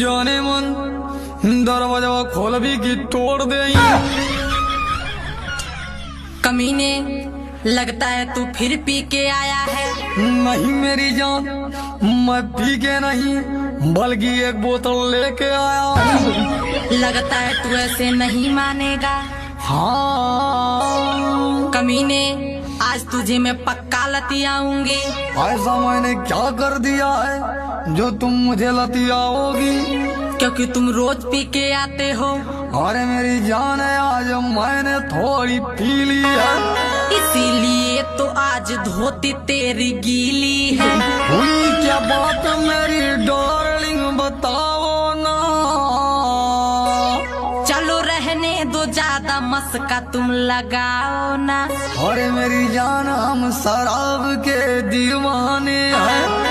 जाने मन दरवाजा खोल भी की तोड़ दे। कमीने, लगता है तू फिर पी के आया है। नहीं मेरी जान, मैं पी के नहीं बल्कि एक बोतल लेके आया हूँ। लगता है तू ऐसे नहीं मानेगा। हाँ कमीने, आज तुझे मैं पक्का लतियाऊंगी। ऐसा मैंने क्या कर दिया है जो तुम मुझे लतियाओगी? क्योंकि तुम रोज पी के आते हो। अरे मेरी जान है, आज मैंने थोड़ी पी ली है, इसीलिए तो आज धोती तेरी गीली है। हुई क्या बात मेरी डार्लिंग बताओ ना। चलो रहने दो, ज्यादा मस्का तुम लगाओ ना। अरे मेरी जान, हम शराब के दीवाने हैं।